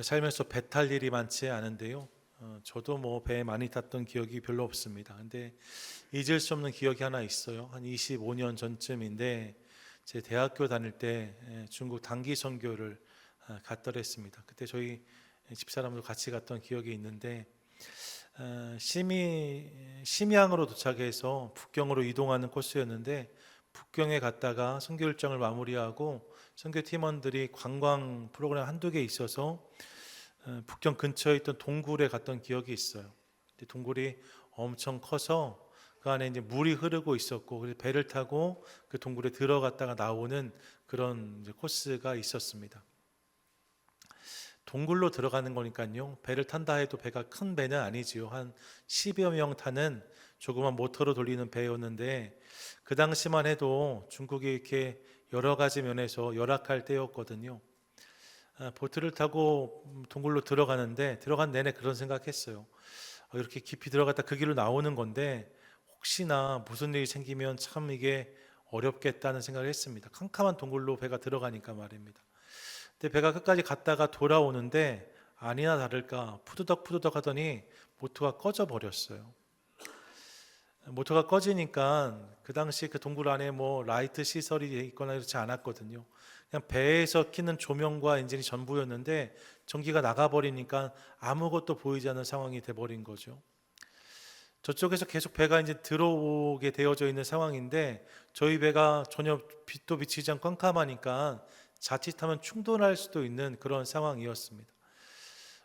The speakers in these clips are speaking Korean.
살면서 배 탈 일이 많지 않은데요. 저도 뭐 배에 많이 탔던 기억이 별로 없습니다. 근데 잊을 수 없는 기억이 하나 있어요. 한 25년 전쯤인데 제 대학교 다닐 때 중국 단기 선교를 갔더랬습니다. 그때 저희 집사람도 같이 갔던 기억이 있는데 심양으로 도착해서 북경으로 이동하는 코스였는데 북경에 갔다가 선교 일정을 마무리하고 선교 팀원들이 관광 프로그램 한두 개 있어서 북경 근처에 있던 동굴에 갔던 기억이 있어요. 동굴이 엄청 커서 그 안에 이제 물이 흐르고 있었고, 그래서 배를 타고 그 동굴에 들어갔다가 나오는 그런 이제 코스가 있었습니다. 동굴로 들어가는 거니까요. 배를 탄다 해도 배가 큰 배는 아니지요. 한 10여 명 타는 조그만 모터로 돌리는 배였는데 그 당시만 해도 중국이 이렇게 여러 가지 면에서 열악할 때였거든요. 보트를 타고 동굴로 들어가는데 들어간 내내 그런 생각했어요. 이렇게 깊이 들어갔다 그 길로 나오는 건데 혹시나 무슨 일이 생기면 참 이게 어렵겠다는 생각을 했습니다. 캄캄한 동굴로 배가 들어가니까 말입니다. 근데 배가 끝까지 갔다가 돌아오는데 아니나 다를까 푸드덕 하더니 모터가 꺼져 버렸어요. 모터가 꺼지니까 그 당시 그 동굴 안에 뭐 라이트 시설이 있거나 그렇지 않았거든요. 그냥 배에서 켜는 조명과 엔진이 전부였는데 전기가 나가버리니까 아무것도 보이지 않는 상황이 돼버린 거죠. 저쪽에서 계속 배가 이제 들어오게 되어져 있는 상황인데 저희 배가 전혀 빛도 비치지 않고 깜깜하니까 자칫하면 충돌할 수도 있는 그런 상황이었습니다.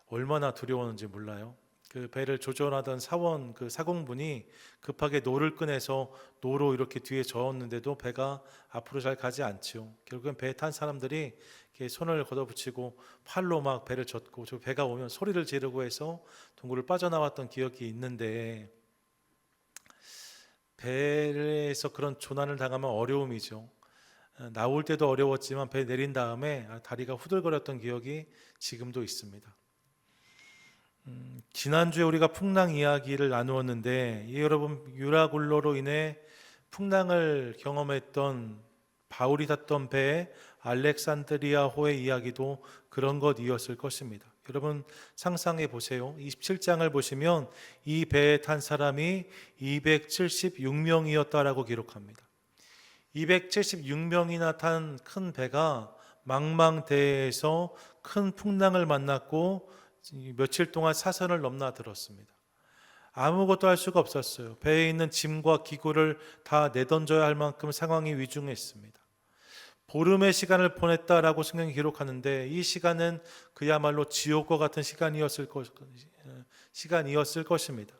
얼마나 두려웠는지 몰라요. 그 배를 조절하던 사원 그 사공분이 급하게 노를 꺼내서 노로 이렇게 뒤에 저었는데도 배가 앞으로 잘 가지 않지요. 결국엔 배에 탄 사람들이 이렇게 손을 걷어붙이고 팔로 막 배를 젓고 저 배가 오면 소리를 지르고 해서 동굴을 빠져나왔던 기억이 있는데 배에서 그런 조난을 당하면 어려움이죠. 나올 때도 어려웠지만 배 내린 다음에 다리가 후들거렸던 기억이 지금도 있습니다. 지난주에 우리가 풍랑 이야기를 나누었는데 여러분 유라굴로로 인해 풍랑을 경험했던 바울이 탔던 배 알렉산드리아호의 이야기도 그런 것이었을 것입니다. 여러분 상상해 보세요. 27장을 보시면 이 배에 탄 사람이 276명이었다라고 기록합니다. 276명이나 탄 큰 배가 망망대해에서 큰 풍랑을 만났고 며칠 동안 사선을 넘나들었습니다. 아무것도 할 수가 없었어요. 배에 있는 짐과 기구를 다 내던져야 할 만큼 상황이 위중했습니다. 보름의 시간을 보냈다라고 성경이 기록하는데 이 시간은 그야말로 지옥과 같은 시간이었을 것입니다.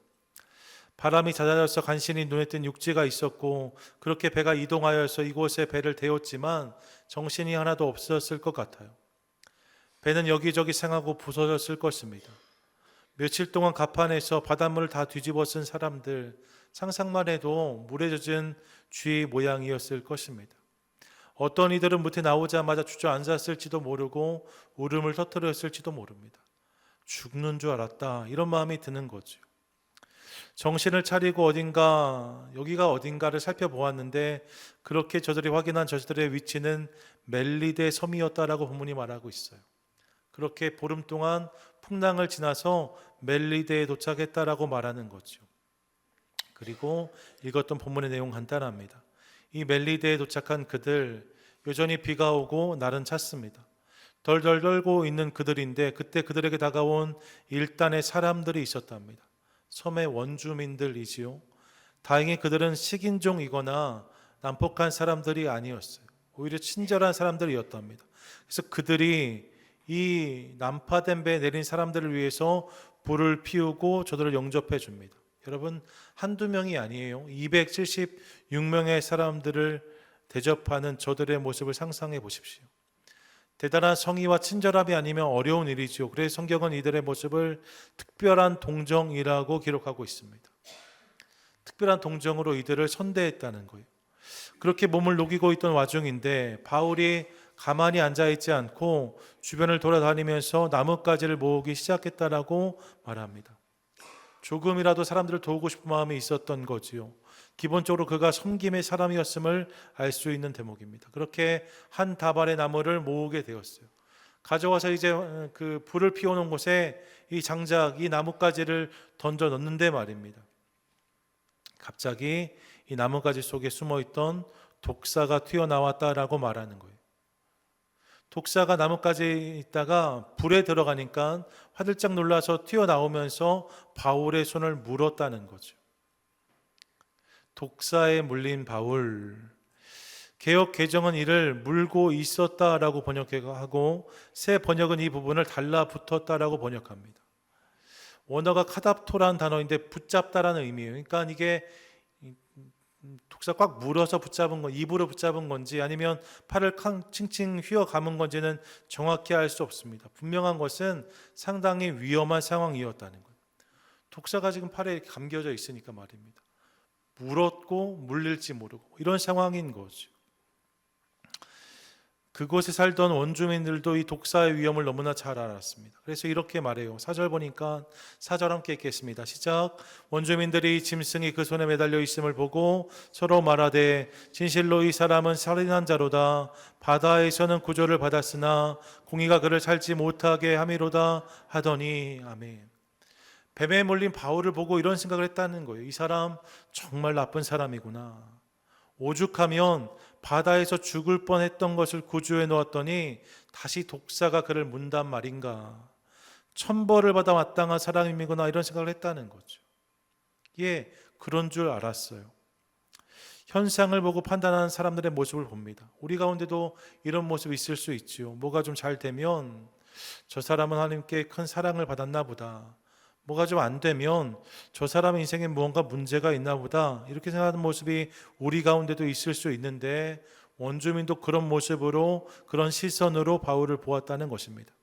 바람이 잦아져서 간신히 눈에 띈 육지가 있었고 그렇게 배가 이동하여서 이곳에 배를 대었지만 정신이 하나도 없었을 것 같아요. 배는 여기저기 상하고 부서졌을 것입니다. 며칠 동안 갑판에서 바닷물을 다 뒤집어 쓴 사람들 상상만 해도 물에 젖은 쥐 모양이었을 것입니다. 어떤 이들은 무태 나오자마자 주저앉았을지도 모르고 울음을 터뜨렸을지도 모릅니다. 죽는 줄 알았다 이런 마음이 드는 거죠. 정신을 차리고 여기가 어딘가를 살펴보았는데 그렇게 저들이 확인한 저들의 위치는 멜리데 섬이었다라고 본문이 말하고 있어요. 그렇게 보름 동안 풍랑을 지나서 멜리데에 도착했다라고 말하는 거죠. 그리고 읽었던 본문의 내용 간단합니다. 이 멜리데에 도착한 그들 여전히 비가 오고 날은 찼습니다. 덜덜 떨고 있는 그들인데 그때 그들에게 다가온 일단의 사람들이 있었답니다. 섬의 원주민들이지요. 다행히 그들은 식인종이거나 난폭한 사람들이 아니었어요. 오히려 친절한 사람들이었답니다. 그래서 그들이 이 난파된 배에 내린 사람들을 위해서 불을 피우고 저들을 영접해 줍니다. 여러분 한두 명이 아니에요. 276명의 사람들을 대접하는 저들의 모습을 상상해 보십시오. 대단한 성의와 친절함이 아니면 어려운 일이죠. 그래서 성경은 이들의 모습을 특별한 동정이라고 기록하고 있습니다. 특별한 동정으로 이들을 선대했다는 거예요. 그렇게 몸을 녹이고 있던 와중인데 바울이 가만히 앉아있지 않고 주변을 돌아다니면서 나뭇가지를 모으기 시작했다라고 말합니다. 조금이라도 사람들을 도우고 싶은 마음이 있었던 거지요. 기본적으로 그가 섬김의 사람이었음을 알 수 있는 대목입니다. 그렇게 한 다발의 나무를 모으게 되었어요. 가져와서 이제 그 불을 피워놓은 곳에 이 장작, 이 나뭇가지를 던져 넣는데 말입니다. 갑자기 이 나뭇가지 속에 숨어있던 독사가 튀어나왔다라고 말하는 거예요. 독사가 나뭇가지에 있다가 불에 들어가니까 화들짝 놀라서 튀어나오면서 바울의 손을 물었다는 거죠. 독사에 물린 바울. 개역 개정은 이를 물고 있었다라고 번역하고 새 번역은 이 부분을 달라붙었다라고 번역합니다. 원어가 카답토라는 단어인데 붙잡다라는 의미예요. 그러니까 이게 독사 꽉 물어서 붙잡은 건, 입으로 붙잡은 건지 아니면 팔을 칭칭 휘어 감은 건지는 정확히 알 수 없습니다. 분명한 것은 상당히 위험한 상황이었다는 거예요. 독사가 지금 팔에 이렇게 감겨져 있으니까 말입니다. 물었고 물릴지 모르고 이런 상황인 거죠. 그곳에 살던 원주민들도 이 독사의 위험을 너무나 잘 알았습니다. 그래서 이렇게 말해요. 4절 보니까 4절 함께 읽겠습니다. 시작. 원주민들이 짐승이 그 손에 매달려 있음을 보고 서로 말하되 진실로 이 사람은 살인한 자로다. 바다에서는 구조를 받았으나 공의가 그를 살지 못하게 함이로다 하더니. 아멘. 뱀에 몰린 바울을 보고 이런 생각을 했다는 거예요. 이 사람 정말 나쁜 사람이구나. 오죽하면 바다에서 죽을 뻔했던 것을 구조해 놓았더니 다시 독사가 그를 문단 말인가. 천벌을 받아 마땅한 사람이구나 이런 생각을 했다는 거죠. 예, 그런 줄 알았어요. 현상을 보고 판단하는 사람들의 모습을 봅니다. 우리 가운데도 이런 모습이 있을 수 있죠. 뭐가 좀 잘 되면 저 사람은 하나님께 큰 사랑을 받았나 보다. 뭐가 좀 안 되면 저 사람의 인생에 무언가 문제가 있나 보다 이렇게 생각하는 모습이 우리 가운데도 있을 수 있는데 원주민도 그런 모습으로 그런 시선으로 바울을 보았다는 것입니다.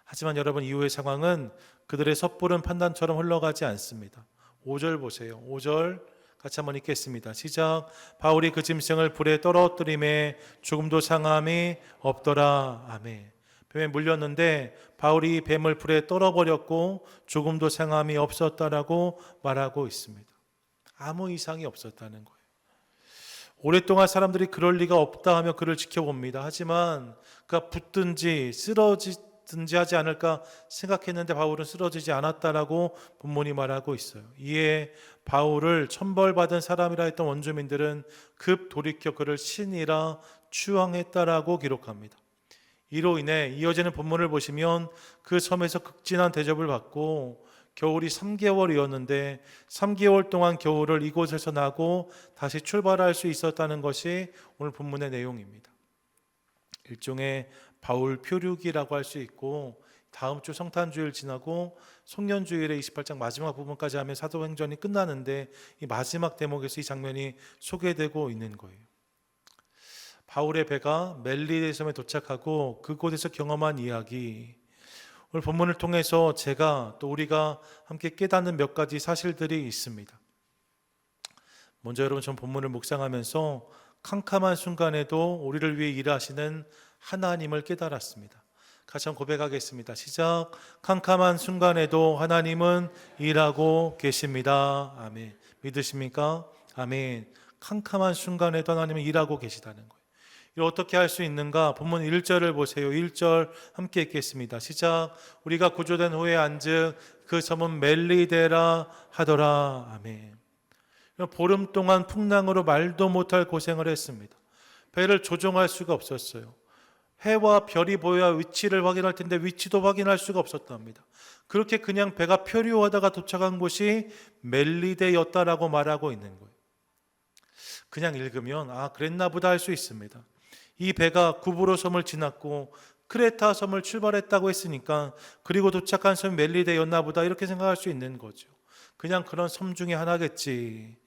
하지만 여러분 이후의 상황은 그들의 섣부른 판단처럼 흘러가지 않습니다. 5절 보세요. 5절 같이 한번 읽겠습니다. 시작. 바울이 그 짐승을 불에 떨어뜨림에 죽음도 상함이 없더라. 아멘. 뱀에 물렸는데 바울이 뱀을 불에 떨어버렸고 죽음도 상함이 없었다라고 말하고 있습니다. 아무 이상이 없었다는 거예요. 오랫동안 사람들이 그럴 리가 없다 하며 그를 지켜봅니다. 하지만 그가 붙든지 쓰러지든지 하지 않을까 생각했는데 바울은 쓰러지지 않았다라고 본문이 말하고 있어요. 이에 바울을 천벌받은 사람이라 했던 원주민들은 급 돌이켜 그를 신이라 추앙했다라고 기록합니다. 이로 인해 이어지는 본문을 보시면 그 섬에서 극진한 대접을 받고 겨울이 3개월이었는데 3개월 동안 겨울을 이곳에서 나고 다시 출발할 수 있었다는 것이 오늘 본문의 내용입니다. 일종의 바울 표류기라고 할 수 있고 다음 주 성탄주일 지나고 송년주일의 28장 마지막 부분까지 하면 사도행전이 끝나는데 이 마지막 대목에서 이 장면이 소개되고 있는 거예요. 바울의 배가 멜리데 섬에 도착하고 그곳에서 경험한 이야기, 오늘 본문을 통해서 제가 또 우리가 함께 깨닫는 몇 가지 사실들이 있습니다. 먼저 여러분, 전 본문을 묵상하면서 캄캄한 순간에도 우리를 위해 일하시는 하나님을 깨달았습니다. 같이 한번 고백하겠습니다. 시작. 캄캄한 순간에도 하나님은 일하고 계십니다. 아멘. 믿으십니까? 아멘. 캄캄한 순간에도 하나님은 일하고 계시다는 거예요. 이걸 어떻게 할 수 있는가? 본문 1절을 보세요. 1절 함께 읽겠습니다. 시작. 우리가 구조된 후에 안즉 그 섬은 멜리데라 하더라. 아멘. 보름 동안 풍랑으로 말도 못할 고생을 했습니다. 배를 조종할 수가 없었어요. 해와 별이 보여야 위치를 확인할 텐데 위치도 확인할 수가 없었답니다. 그렇게 그냥 배가 표류하다가 도착한 곳이 멜리데였다라고 말하고 있는 거예요. 그냥 읽으면 그랬나 보다 할 수 있습니다. 이 배가 구브로 섬을 지났고 크레타 섬을 출발했다고 했으니까 그리고 도착한 섬이 멜리데였나 보다 이렇게 생각할 수 있는 거죠. 그냥 그런 섬 중에 하나겠지.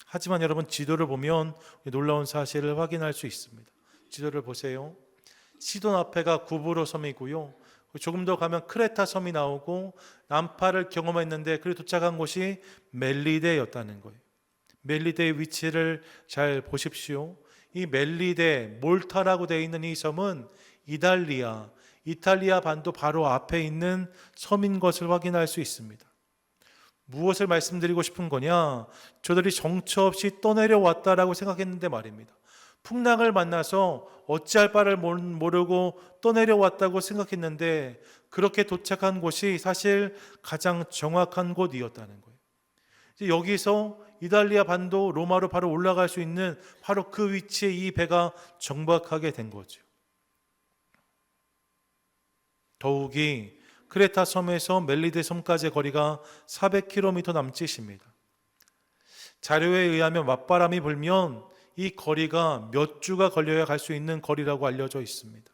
하지만 여러분, 지도를 보면 놀라운 사실을 확인할 수 있습니다. 지도를 보세요. 시돈 앞에가 구브로 섬이고요. 조금 더 가면 크레타 섬이 나오고 남파를 경험했는데 그리고 도착한 곳이 멜리데였다는 거예요. 멜리데의 위치를 잘 보십시오. 이 멜리데, 몰타라고 되어 있는 이 섬은 이탈리아 반도 바로 앞에 있는 섬인 것을 확인할 수 있습니다. 무엇을 말씀드리고 싶은 거냐? 저들이 정처 없이 떠내려왔다라고 생각했는데 말입니다. 풍랑을 만나서 어찌할 바를 모르고 떠내려왔다고 생각했는데 그렇게 도착한 곳이 사실 가장 정확한 곳이었다는 거예요. 이제 여기서 이달리아 반도 로마로 바로 올라갈 수 있는 바로 그 위치에 이 배가 정박하게 된 거죠. 더욱이 크레타 섬에서 멜리데 섬까지의 거리가 400km 남짓입니다. 자료에 의하면 맞바람이 불면 이 거리가 몇 주가 걸려야 갈 수 있는 거리라고 알려져 있습니다.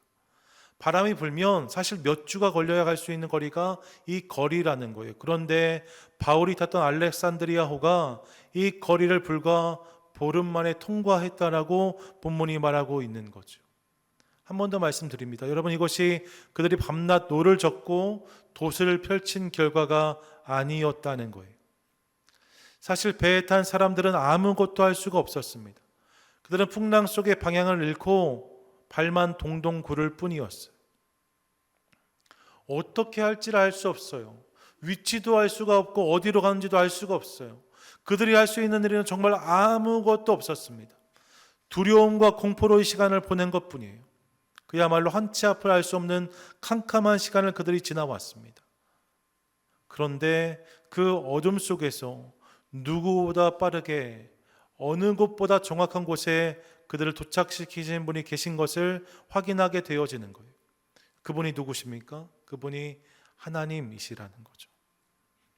바람이 불면 사실 몇 주가 걸려야 갈 수 있는 거리가 이 거리라는 거예요. 그런데 바울이 탔던 알렉산드리아호가 이 거리를 불과 보름 만에 통과했다라고 본문이 말하고 있는 거죠. 한 번 더 말씀드립니다. 여러분, 이것이 그들이 밤낮 노를 젓고 돛을 펼친 결과가 아니었다는 거예요. 사실 배에 탄 사람들은 아무것도 할 수가 없었습니다. 그들은 풍랑 속의 방향을 잃고 발만 동동 구를 뿐이었어요. 어떻게 할지를 알 수 없어요. 위치도 알 수가 없고 어디로 가는지도 알 수가 없어요. 그들이 할 수 있는 일은 정말 아무것도 없었습니다. 두려움과 공포로의 시간을 보낸 것뿐이에요. 그야말로 한치 앞을 알 수 없는 캄캄한 시간을 그들이 지나왔습니다. 그런데 그 어둠 속에서 누구보다 빠르게 어느 곳보다 정확한 곳에 그들을 도착시키신 분이 계신 것을 확인하게 되어지는 거예요. 그분이 누구십니까? 그분이 하나님이시라는 거죠.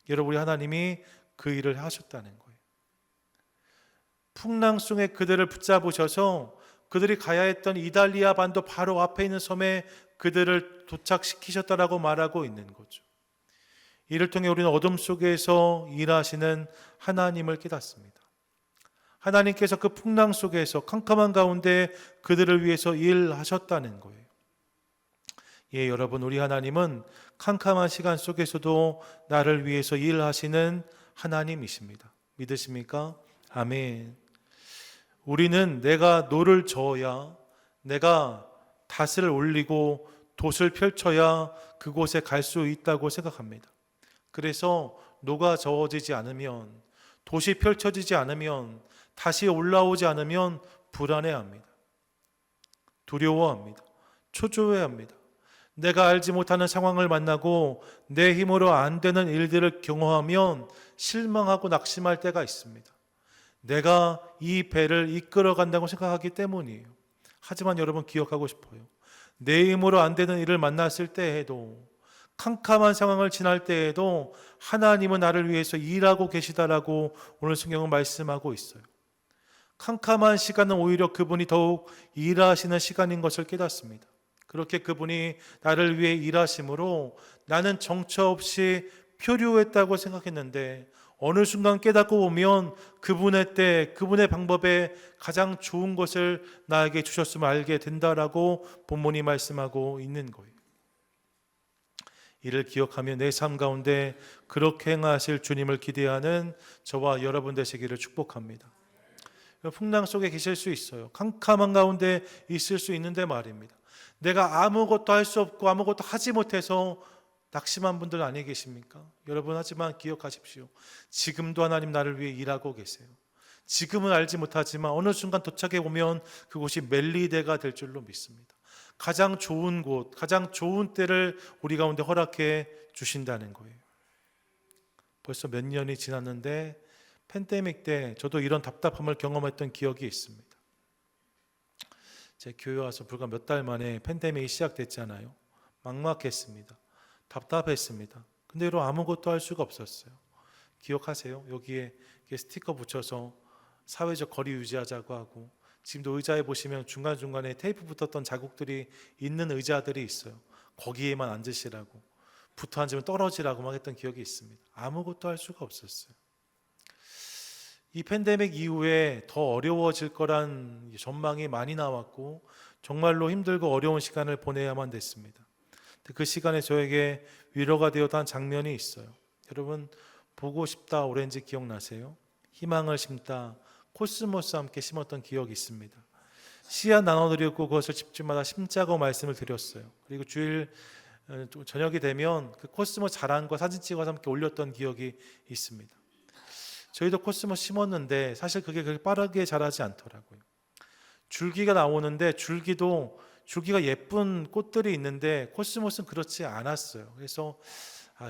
여러분, 우리 하나님이 그 일을 하셨다는 거예요. 풍랑 속에 그들을 붙잡으셔서 그들이 가야 했던 이달리아 반도 바로 앞에 있는 섬에 그들을 도착시키셨다라고 말하고 있는 거죠. 이를 통해 우리는 어둠 속에서 일하시는 하나님을 깨닫습니다. 하나님께서 그 풍랑 속에서 캄캄한 가운데 그들을 위해서 일하셨다는 거예요. 예, 여러분, 우리 하나님은 캄캄한 시간 속에서도 나를 위해서 일하시는 하나님이십니다. 믿으십니까? 아멘. 우리는 내가 노를 저어야, 내가 닷을 올리고 돛을 펼쳐야 그곳에 갈 수 있다고 생각합니다. 그래서 노가 저어지지 않으면, 돛이 펼쳐지지 않으면, 다시 올라오지 않으면 불안해합니다. 두려워합니다. 초조해합니다. 내가 알지 못하는 상황을 만나고 내 힘으로 안 되는 일들을 경험하면 실망하고 낙심할 때가 있습니다. 내가 이 배를 이끌어 간다고 생각하기 때문이에요. 하지만 여러분, 기억하고 싶어요. 내 힘으로 안 되는 일을 만났을 때에도, 캄캄한 상황을 지날 때에도 하나님은 나를 위해서 일하고 계시다라고 오늘 성경은 말씀하고 있어요. 캄캄한 시간은 오히려 그분이 더욱 일하시는 시간인 것을 깨닫습니다. 그렇게 그분이 나를 위해 일하심으로 나는 정처 없이 표류했다고 생각했는데 어느 순간 깨닫고 보면 그분의 때, 그분의 방법에 가장 좋은 것을 나에게 주셨음을 알게 된다라고 본문이 말씀하고 있는 거예요. 이를 기억하며 내 삶 가운데 그렇게 행하실 주님을 기대하는 저와 여러분 되시기를 축복합니다. 풍랑 속에 계실 수 있어요. 캄캄한 가운데 있을 수 있는데 말입니다. 내가 아무것도 할 수 없고 아무것도 하지 못해서 낙심한 분들 아니 계십니까? 여러분, 하지만 기억하십시오. 지금도 하나님 나를 위해 일하고 계세요. 지금은 알지 못하지만 어느 순간 도착해 보면 그곳이 멜리데가 될 줄로 믿습니다. 가장 좋은 곳, 가장 좋은 때를 우리 가운데 허락해 주신다는 거예요. 벌써 몇 년이 지났는데 팬데믹 때 저도 이런 답답함을 경험했던 기억이 있습니다. 제 교회 와서 불과 몇 달 만에 팬데믹이 시작됐잖아요. 막막했습니다. 답답했습니다. 근데 여러분, 아무것도 할 수가 없었어요. 기억하세요? 여기에 스티커 붙여서 사회적 거리 유지하자고 하고, 지금도 의자에 보시면 중간중간에 테이프 붙었던 자국들이 있는 의자들이 있어요. 거기에만 앉으시라고, 붙어 앉으면 떨어지라고 막 했던 기억이 있습니다. 아무것도 할 수가 없었어요. 이 팬데믹 이후에 더 어려워질 거란 전망이 많이 나왔고 정말로 힘들고 어려운 시간을 보내야만 됐습니다. 그 시간에 저에게 위로가 되었던 장면이 있어요. 여러분, 보고 싶다 오렌지 기억나세요? 희망을 심다 코스모스와 함께 심었던 기억이 있습니다. 씨앗 나눠드렸고 그것을 집집마다 심자고 말씀을 드렸어요. 그리고 주일 저녁이 되면 그 코스모스 자란 거 사진 찍어서 함께 올렸던 기억이 있습니다. 저희도 코스모스 심었는데 사실 그게 그렇게 빠르게 자라지 않더라고요. 줄기가 나오는데 줄기가 예쁜 꽃들이 있는데 코스모스는 그렇지 않았어요. 그래서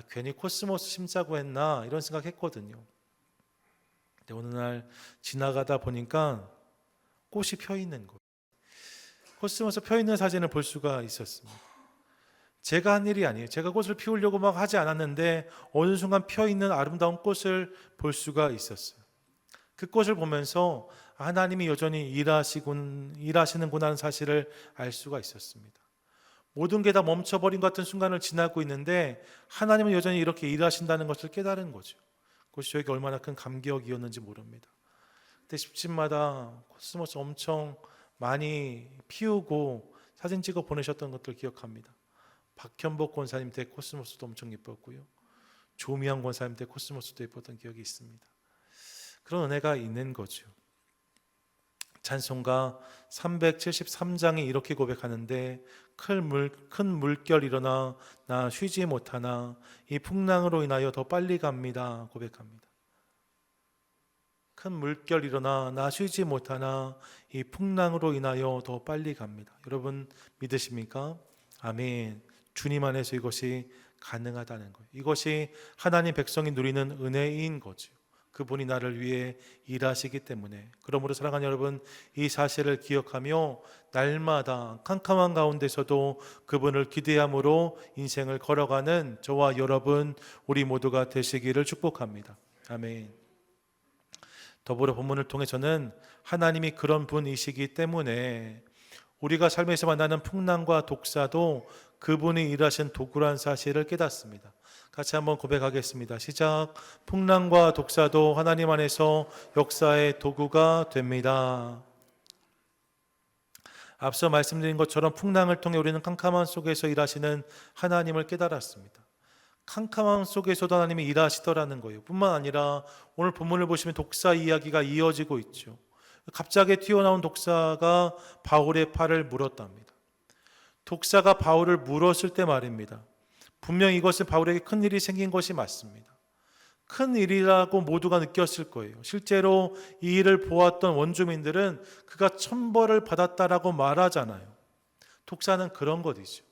괜히 코스모스 심자고 했나 이런 생각했거든요. 근데 어느 날 지나가다 보니까 꽃이 펴 있는 거예요. 코스모스 펴 있는 사진을 볼 수가 있었습니다. 제가 한 일이 아니에요. 제가 꽃을 피우려고 막 하지 않았는데 어느 순간 펴 있는 아름다운 꽃을 볼 수가 있었어요. 그 꽃을 보면서 하나님이 여전히 일하시는구나 하는 사실을 알 수가 있었습니다. 모든 게 다 멈춰버린 것 같은 순간을 지나고 있는데 하나님은 여전히 이렇게 일하신다는 것을 깨달은 거죠. 그것이 저에게 얼마나 큰 감격이었는지 모릅니다. 그때 집집마다 코스모스 엄청 많이 피우고 사진 찍어 보내셨던 것들 기억합니다. 박현복 권사님 때 코스모스도 엄청 예뻤고요. 조미영 권사님 때 코스모스도 예뻤던 기억이 있습니다. 그런 은혜가 있는 거죠. 찬송가 373장이 이렇게 고백하는데 큰 물결 일어나 나 쉬지 못하나 이 풍랑으로 인하여 더 빨리 갑니다 고백합니다. 큰 물결 일어나 나 쉬지 못하나 이 풍랑으로 인하여 더 빨리 갑니다. 여러분 믿으십니까? 아멘. 주님 안에서 이것이 가능하다는 거예요. 이것이 하나님 백성이 누리는 은혜인 거죠. 그분이 나를 위해 일하시기 때문에. 그러므로 사랑하는 여러분, 이 사실을 기억하며 날마다 캄캄한 가운데서도 그분을 기대함으로 인생을 걸어가는 저와 여러분 우리 모두가 되시기를 축복합니다. 아멘. 더불어 본문을 통해서는 하나님이 그런 분이시기 때문에 우리가 삶에서 만나는 풍랑과 독사도 그분이 일하신 도구란 사실을 깨닫습니다. 같이 한번 고백하겠습니다. 시작. 풍랑과 독사도 하나님 안에서 역사의 도구가 됩니다. 앞서 말씀드린 것처럼 풍랑을 통해 우리는 캄캄함 속에서 일하시는 하나님을 깨달았습니다. 캄캄함 속에서도 하나님이 일하시더라는 거예요. 뿐만 아니라 오늘 본문을 보시면 독사 이야기가 이어지고 있죠. 갑자기 튀어나온 독사가 바울의 팔을 물었답니다. 독사가 바울을 물었을 때 말입니다. 분명 이것은 바울에게 큰 일이 생긴 것이 맞습니다. 큰 일이라고 모두가 느꼈을 거예요. 실제로 이 일을 보았던 원주민들은 그가 천벌을 받았다라고 말하잖아요. 독사는 그런 것이죠.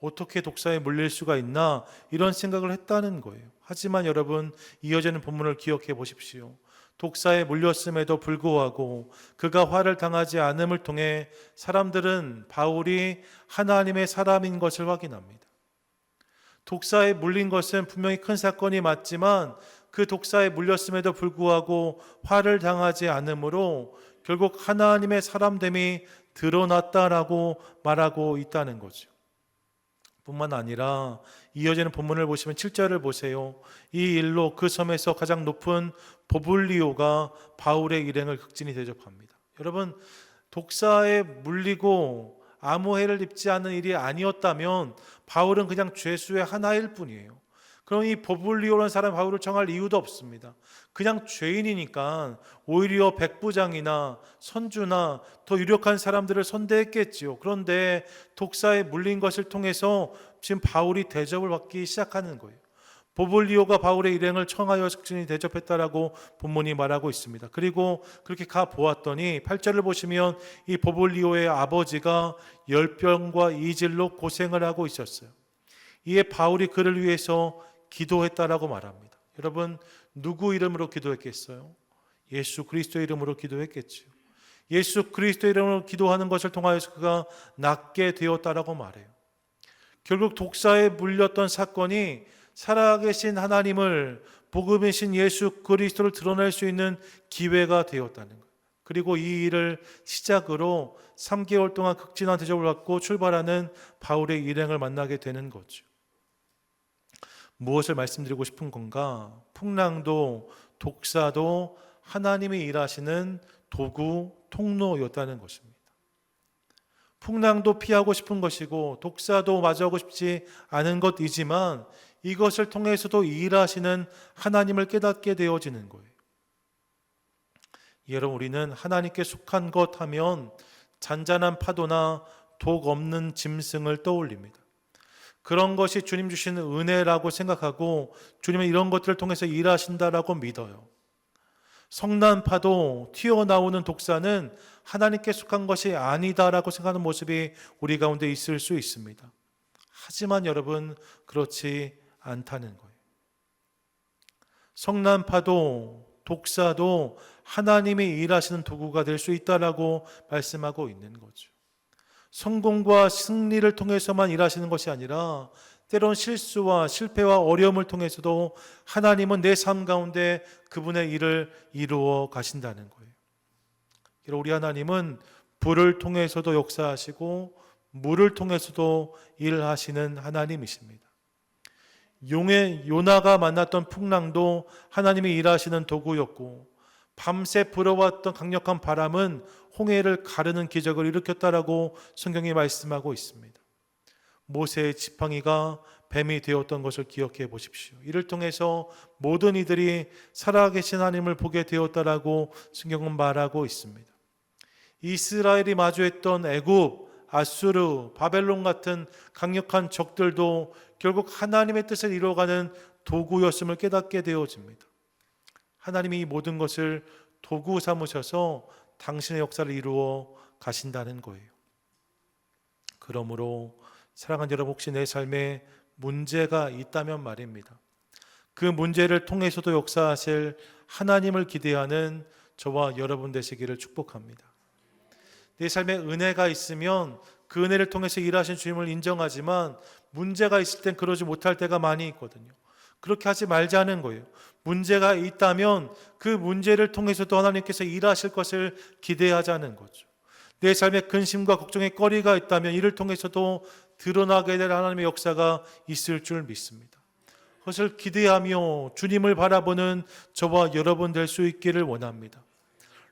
어떻게 독사에 물릴 수가 있나 이런 생각을 했다는 거예요. 하지만 여러분 이어지는 본문을 기억해 보십시오. 독사에 물렸음에도 불구하고 그가 화를 당하지 않음을 통해 사람들은 바울이 하나님의 사람인 것을 확인합니다. 독사에 물린 것은 분명히 큰 사건이 맞지만 그 독사에 물렸음에도 불구하고 화를 당하지 않으므로 결국 하나님의 사람됨이 드러났다라고 말하고 있다는 거죠. 뿐만 아니라 이어지는 본문을 보시면 7절을 보세요. 이 일로 그 섬에서 가장 높은 보블리오가 바울의 일행을 극진히 대접합니다. 여러분 독사에 물리고 아무 해를 입지 않은 일이 아니었다면 바울은 그냥 죄수의 하나일 뿐이에요. 그럼 이 보블리오라는 사람 바울을 청할 이유도 없습니다. 그냥 죄인이니까 오히려 백부장이나 선주나 더 유력한 사람들을 선대했겠지요. 그런데 독사에 물린 것을 통해서 지금 바울이 대접을 받기 시작하는 거예요. 보블리오가 바울의 일행을 청하여 극진히 대접했다라고 본문이 말하고 있습니다. 그리고 그렇게 가 보았더니 8절을 보시면 이 보블리오의 아버지가 열병과 이질로 고생을 하고 있었어요. 이에 바울이 그를 위해서 기도했다라고 말합니다. 여러분 누구 이름으로 기도했겠어요? 예수 그리스도 이름으로 기도했겠죠. 예수 그리스도 이름으로 기도하는 것을 통하여서 그가 낫게 되었다라고 말해요. 결국 독사에 물렸던 사건이 살아계신 하나님을 복음이신 예수 그리스도를 드러낼 수 있는 기회가 되었다는 거예요. 그리고 이 일을 시작으로 3개월 동안 극진한 대접을 받고 출발하는 바울의 일행을 만나게 되는 거죠. 무엇을 말씀드리고 싶은 건가? 풍랑도 독사도 하나님이 일하시는 도구, 통로였다는 것입니다. 풍랑도 피하고 싶은 것이고 독사도 맞이하고 싶지 않은 것이지만 이것을 통해서도 일하시는 하나님을 깨닫게 되어지는 거예요. 여러분 우리는 하나님께 속한 것 하면 잔잔한 파도나 독 없는 짐승을 떠올립니다. 그런 것이 주님 주시는 은혜라고 생각하고 주님은 이런 것들을 통해서 일하신다라고 믿어요. 성난파도 튀어나오는 독사는 하나님께 속한 것이 아니다라고 생각하는 모습이 우리 가운데 있을 수 있습니다. 하지만 여러분, 그렇지 않다는 거예요. 성난파도 독사도 하나님이 일하시는 도구가 될 수 있다라고 말씀하고 있는 거죠. 성공과 승리를 통해서만 일하시는 것이 아니라 때론 실수와 실패와 어려움을 통해서도 하나님은 내 삶 가운데 그분의 일을 이루어 가신다는 거예요. 우리 하나님은 불을 통해서도 역사하시고 물을 통해서도 일하시는 하나님이십니다. 요나가 만났던 풍랑도 하나님이 일하시는 도구였고, 밤새 불어왔던 강력한 바람은 홍해를 가르는 기적을 일으켰다라고 성경이 말씀하고 있습니다. 모세의 지팡이가 뱀이 되었던 것을 기억해 보십시오. 이를 통해서 모든 이들이 살아계신 하나님을 보게 되었다라고 성경은 말하고 있습니다. 이스라엘이 마주했던 애굽, 아수르, 바벨론 같은 강력한 적들도 결국 하나님의 뜻을 이루어가는 도구였음을 깨닫게 되어집니다. 하나님이 이 모든 것을 도구 삼으셔서 당신의 역사를 이루어 가신다는 거예요. 그러므로 사랑하는 여러분, 혹시 내 삶에 문제가 있다면 말입니다. 그 문제를 통해서도 역사하실 하나님을 기대하는 저와 여러분 되시기를 축복합니다. 내 삶에 은혜가 있으면 그 은혜를 통해서 일하신 주님을 인정하지만 문제가 있을 땐 그러지 못할 때가 많이 있거든요. 그렇게 하지 말자는 거예요. 문제가 있다면 그 문제를 통해서도 하나님께서 일하실 것을 기대하자는 거죠. 내 삶에 근심과 걱정의 거리가 있다면 이를 통해서도 드러나게 될 하나님의 역사가 있을 줄 믿습니다. 그것을 기대하며 주님을 바라보는 저와 여러분 될 수 있기를 원합니다.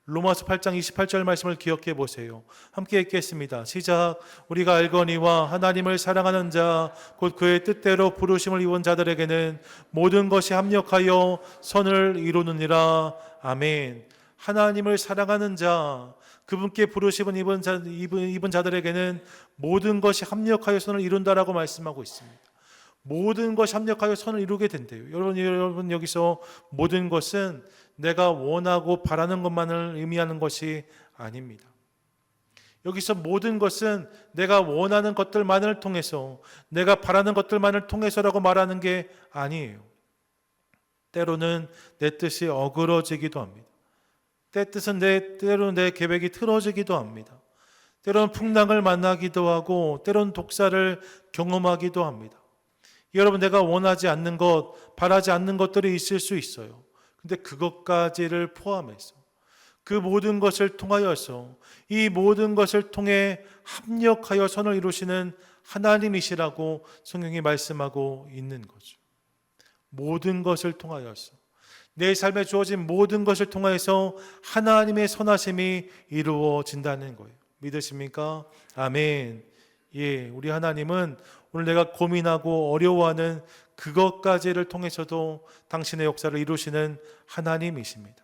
로마서 8장 28절 말씀을 기억해 보세요. 함께 읽겠습니다. 시작. 우리가 알거니와 하나님을 사랑하는 자 곧 그의 뜻대로 부르심을 입은 자들에게는 모든 것이 합력하여 선을 이루느니라. 아멘. 하나님을 사랑하는 자, 그분께 부르심을 입은 자들에게는 모든 것이 합력하여 선을 이룬다라고 말씀하고 있습니다. 모든 것이 합력하여 선을 이루게 된대요. 여러분 여기서 모든 것은 내가 원하고 바라는 것만을 의미하는 것이 아닙니다. 여기서 모든 것은 내가 원하는 것들만을 통해서, 내가 바라는 것들만을 통해서라고 말하는 게 아니에요. 때로는 내 뜻이 어그러지기도 합니다. 때로는 내 계획이 틀어지기도 합니다. 때로는 풍랑을 만나기도 하고 때로는 독사를 경험하기도 합니다. 여러분, 내가 원하지 않는 것, 바라지 않는 것들이 있을 수 있어요. 근데 그것까지를 포함해서 그 모든 것을 통하여서 이 모든 것을 통해 합력하여 선을 이루시는 하나님이시라고 성경이 말씀하고 있는 거죠. 모든 것을 통하여서, 내 삶에 주어진 모든 것을 통해서 하나님의 선하심이 이루어진다는 거예요. 믿으십니까? 아멘. 예, 우리 하나님은 오늘 내가 고민하고 어려워하는 그것까지를 통해서도 당신의 역사를 이루시는 하나님이십니다.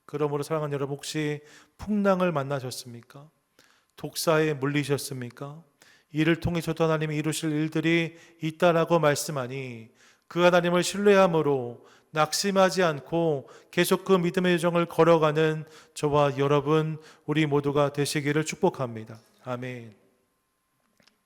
그러므로 사랑하는 여러분, 혹시 풍랑을 만나셨습니까? 독사에 물리셨습니까? 이를 통해서도 하나님이 이루실 일들이 있다라고 말씀하니 그 하나님을 신뢰함으로 낙심하지 않고 계속 그 믿음의 여정을 걸어가는 저와 여러분, 우리 모두가 되시기를 축복합니다. 아멘.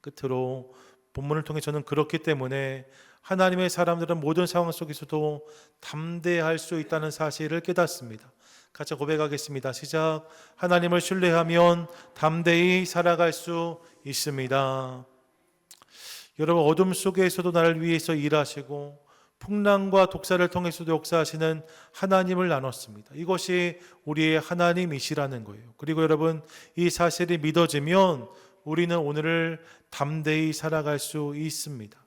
끝으로 본문을 통해 저는 그렇기 때문에 하나님의 사람들은 모든 상황 속에서도 담대할 수 있다는 사실을 깨닫습니다. 같이 고백하겠습니다. 시작. 하나님을 신뢰하면 담대히 살아갈 수 있습니다. 여러분, 어둠 속에서도 나를 위해서 일하시고 풍랑과 독사를 통해서도 역사하시는 하나님을 나눴습니다. 이것이 우리의 하나님이시라는 거예요. 그리고 여러분, 이 사실이 믿어지면 우리는 오늘을 담대히 살아갈 수 있습니다.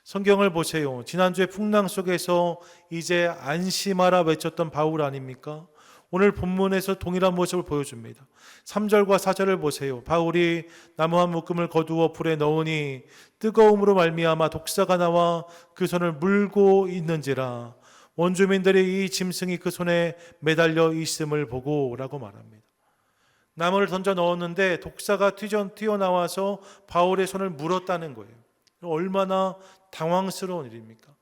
성경을 보세요. 지난주에 풍랑 속에서 이제 안심하라 외쳤던 바울 아닙니까? 오늘 본문에서 동일한 모습을 보여줍니다. 3절과 4절을 보세요. 바울이 나무 한 묶음을 거두어 불에 넣으니 뜨거움으로 말미암아 독사가 나와 그 손을 물고 있는지라. 원주민들이 이 짐승이 그 손에 매달려 있음을 보고 라고 말합니다. 나무를 던져 넣었는데 독사가 튀어나와서 바울의 손을 물었다는 거예요. 얼마나 당황스러운 일입니까?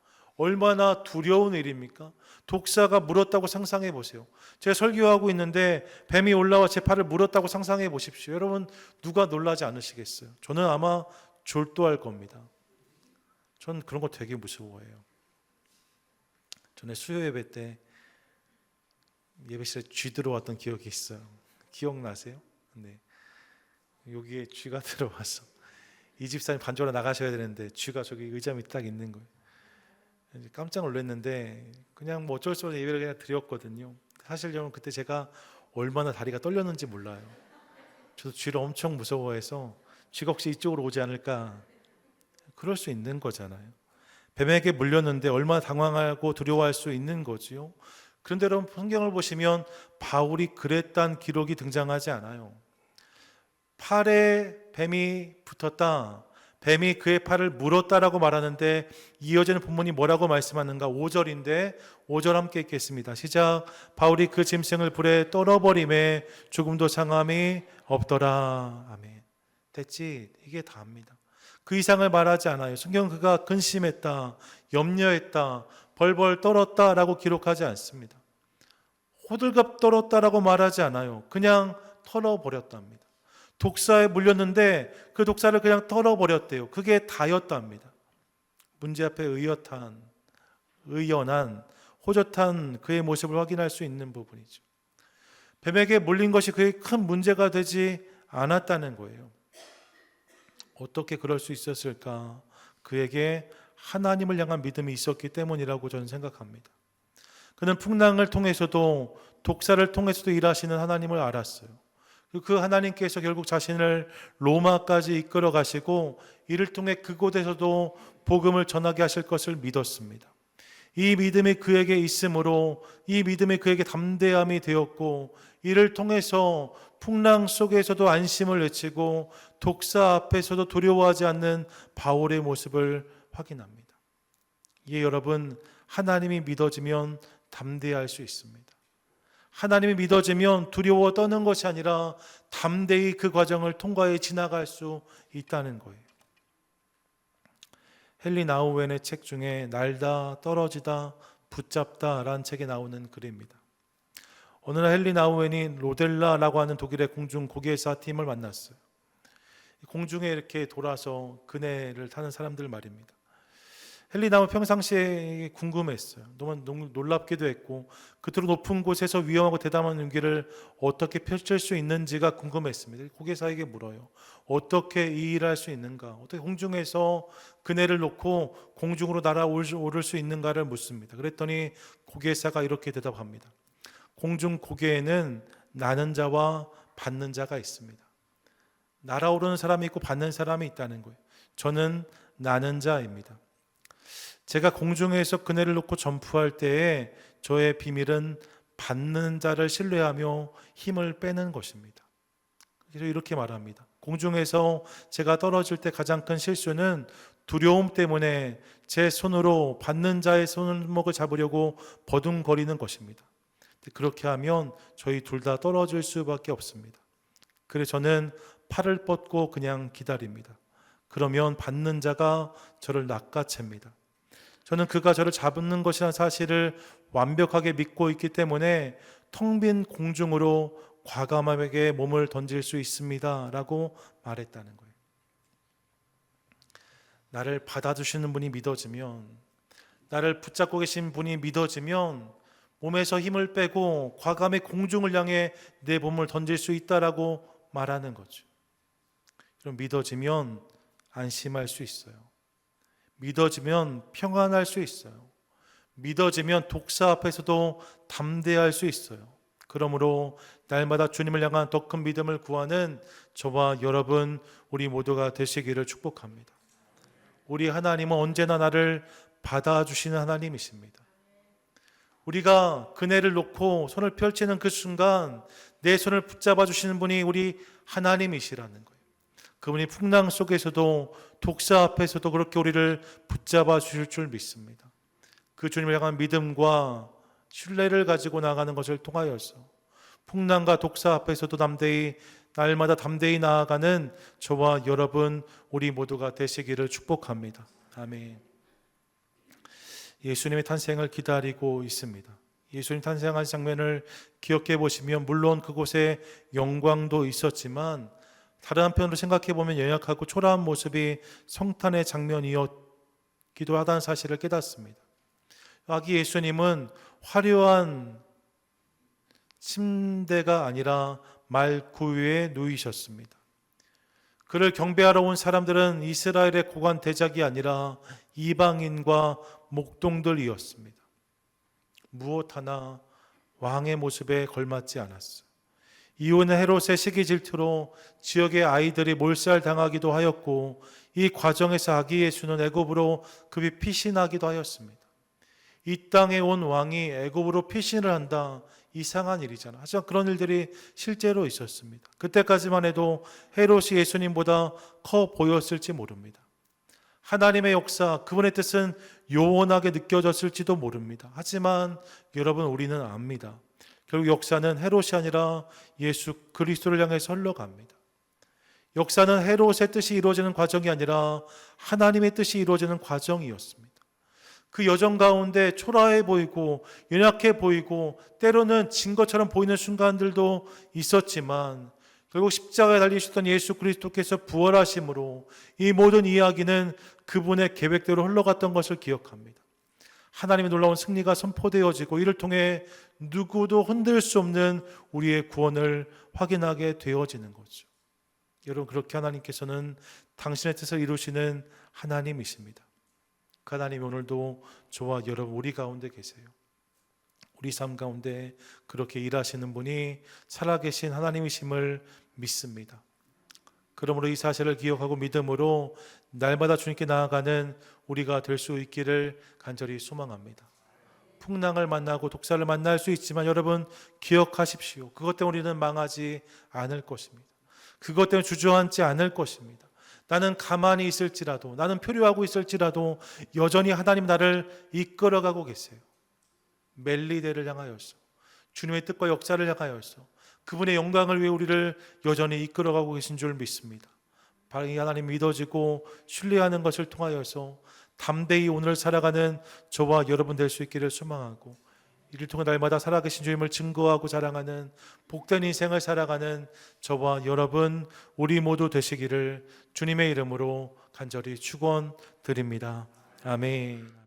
얼마나 두려운 일입니까? 독사가 물었다고 상상해 보세요. 제가 설교하고 있는데 뱀이 올라와 제 팔을 물었다고 상상해 보십시오. 여러분, 누가 놀라지 않으시겠어요? 저는 아마 졸도할 겁니다. 전 그런 거 되게 무서워해요. 전에 수요 예배 때 예배실에 쥐 들어왔던 기억이 있어요. 기억나세요? 네. 여기에 쥐가 들어와서 이 집사님 반주하러 나가셔야 되는데 쥐가 저기 의자 밑에 딱 있는 거예요. 깜짝 놀랐는데 그냥 뭐 어쩔 수 없이 예배를 그냥 드렸거든요. 사실 여러분, 그때 제가 얼마나 다리가 떨렸는지 몰라요. 저도 쥐를 엄청 무서워해서 쥐가 혹시 이쪽으로 오지 않을까, 그럴 수 있는 거잖아요. 뱀에게 물렸는데 얼마나 당황하고 두려워할 수 있는 거지요. 그런데 여러분, 성경을 보시면 바울이 그랬다는 기록이 등장하지 않아요. 팔에 뱀이 붙었다, 뱀이 그의 팔을 물었다라고 말하는데 이어지는 본문이 뭐라고 말씀하는가? 5절인데 5절 함께 읽겠습니다. 시작. 바울이 그 짐승을 불에 떨어버림에 조금도 상함이 없더라. 아멘. 됐지? 이게 다입니다. 그 이상을 말하지 않아요. 성경은 그가 근심했다, 염려했다, 벌벌 떨었다라고 기록하지 않습니다. 호들갑 떨었다라고 말하지 않아요. 그냥 털어버렸답니다. 독사에 물렸는데 그 독사를 그냥 털어버렸대요. 그게 다였답니다. 문제 앞에 의연한, 호젓한 그의 모습을 확인할 수 있는 부분이죠. 뱀에게 물린 것이 그의 큰 문제가 되지 않았다는 거예요. 어떻게 그럴 수 있었을까? 그에게 하나님을 향한 믿음이 있었기 때문이라고 저는 생각합니다. 그는 풍랑을 통해서도, 독사를 통해서도 일하시는 하나님을 알았어요. 그 하나님께서 결국 자신을 로마까지 이끌어 가시고 이를 통해 그곳에서도 복음을 전하게 하실 것을 믿었습니다. 이 믿음이 그에게 있으므로 이 믿음이 그에게 담대함이 되었고, 이를 통해서 풍랑 속에서도 안심을 외치고 독사 앞에서도 두려워하지 않는 바울의 모습을 확인합니다. 예, 여러분, 하나님이 믿어지면 담대할 수 있습니다. 하나님이 믿어지면 두려워 떠는 것이 아니라 담대히 그 과정을 통과해 지나갈 수 있다는 거예요. 헨리 나우엔의 책 중에 날다, 떨어지다, 붙잡다 라는 책에 나오는 글입니다. 어느 날 헨리 나우엔이 로델라라고 하는 독일의 공중 고개사 팀을 만났어요. 공중에 이렇게 돌아서 그네를 타는 사람들 말입니다. 헨리 나우엔 평상시에 궁금했어요. 너무 놀랍기도 했고, 그토록 높은 곳에서 위험하고 대담한 연기를 어떻게 펼칠 수 있는지가 궁금했습니다. 고개사에게 물어요. 어떻게 이 일을 할 수 있는가? 어떻게 공중에서 그네를 놓고 공중으로 날아오를 수 있는가를 묻습니다. 그랬더니 고개사가 이렇게 대답합니다. 공중 고개에는 나는 자와 받는 자가 있습니다. 날아오르는 사람이 있고 받는 사람이 있다는 거예요. 저는 나는 자입니다. 제가 공중에서 그네를 놓고 점프할 때에 저의 비밀은 받는 자를 신뢰하며 힘을 빼는 것입니다. 그래서 이렇게 말합니다. 공중에서 제가 떨어질 때 가장 큰 실수는 두려움 때문에 제 손으로 받는 자의 손목을 잡으려고 버둥거리는 것입니다. 그렇게 하면 저희 둘 다 떨어질 수밖에 없습니다. 그래서 저는 팔을 뻗고 그냥 기다립니다. 그러면 받는 자가 저를 낚아챕니다. 저는 그가 저를 잡는 것이라는 사실을 완벽하게 믿고 있기 때문에 텅 빈 공중으로 과감하게 몸을 던질 수 있습니다 라고 말했다는 거예요. 나를 받아주시는 분이 믿어지면, 나를 붙잡고 계신 분이 믿어지면 몸에서 힘을 빼고 과감히 공중을 향해 내 몸을 던질 수 있다라고 말하는 거죠. 그럼 믿어지면 안심할 수 있어요. 믿어지면 평안할 수 있어요. 믿어지면 독사 앞에서도 담대할 수 있어요. 그러므로 날마다 주님을 향한 더 큰 믿음을 구하는 저와 여러분, 우리 모두가 되시기를 축복합니다. 우리 하나님은 언제나 나를 받아주시는 하나님이십니다. 우리가 그네를 놓고 손을 펼치는 그 순간 내 손을 붙잡아 주시는 분이 우리 하나님이시라는 거예요. 그분이 풍랑 속에서도, 독사 앞에서도 그렇게 우리를 붙잡아 주실 줄 믿습니다. 그 주님을 향한 믿음과 신뢰를 가지고 나가는 것을 통하여서 풍랑과 독사 앞에서도 날마다 담대히 나아가는 저와 여러분, 우리 모두가 되시기를 축복합니다. 아멘. 예수님의 탄생을 기다리고 있습니다. 예수님 탄생한 장면을 기억해 보시면 물론 그곳에 영광도 있었지만 다른 한편으로 생각해 보면 연약하고 초라한 모습이 성탄의 장면이었기도 하다는 사실을 깨닫습니다. 아기 예수님은 화려한 침대가 아니라 말구유에 누이셨습니다. 그를 경배하러 온 사람들은 이스라엘의 고관 대작이 아니라 이방인과 목동들이었습니다. 무엇 하나 왕의 모습에 걸맞지 않았어요. 이후는 헤롯의 시기 질투로 지역의 아이들이 몰살당하기도 하였고 이 과정에서 아기 예수는 애굽으로 급히 피신하기도 하였습니다. 이 땅에 온 왕이 애굽으로 피신을 한다, 이상한 일이잖아. 하지만 그런 일들이 실제로 있었습니다. 그때까지만 해도 헤롯이 예수님보다 커 보였을지 모릅니다. 하나님의 역사, 그분의 뜻은 요원하게 느껴졌을지도 모릅니다. 하지만 여러분, 우리는 압니다. 결국 역사는 헤롯이 아니라 예수 그리스도를 향해서 흘러갑니다. 역사는 헤롯의 뜻이 이루어지는 과정이 아니라 하나님의 뜻이 이루어지는 과정이었습니다. 그 여정 가운데 초라해 보이고 연약해 보이고 때로는 진 것처럼 보이는 순간들도 있었지만 결국 십자가에 달리셨던 예수 그리스도께서 부활하심으로 이 모든 이야기는 그분의 계획대로 흘러갔던 것을 기억합니다. 하나님의 놀라운 승리가 선포되어지고 이를 통해 누구도 흔들 수 없는 우리의 구원을 확인하게 되어지는 거죠. 여러분, 그렇게 하나님께서는 당신의 뜻을 이루시는 하나님이십니다. 그 하나님이 오늘도 저와 여러분 우리 가운데 계세요. 우리 삶 가운데 그렇게 일하시는 분이 살아계신 하나님이심을 믿습니다. 그러므로 이 사실을 기억하고 믿음으로 날마다 주님께 나아가는 우리가 될 수 있기를 간절히 소망합니다. 풍랑을 만나고 독사를 만날 수 있지만 여러분 기억하십시오. 그것 때문에 우리는 망하지 않을 것입니다. 그것 때문에 주저앉지 않을 것입니다. 나는 가만히 있을지라도, 나는 표류하고 있을지라도 여전히 하나님 나를 이끌어가고 계세요. 멜리데를 향하여서, 주님의 뜻과 역사를 향하여서 그분의 영광을 위해 우리를 여전히 이끌어가고 계신 줄 믿습니다. 바로 이 하나님 믿어지고 신뢰하는 것을 통하여서 담대히 오늘 살아가는 저와 여러분 될 수 있기를 소망하고 이를 통해 날마다 살아계신 주님을 증거하고 자랑하는 복된 인생을 살아가는 저와 여러분 우리 모두 되시기를 주님의 이름으로 간절히 축원드립니다. 아멘.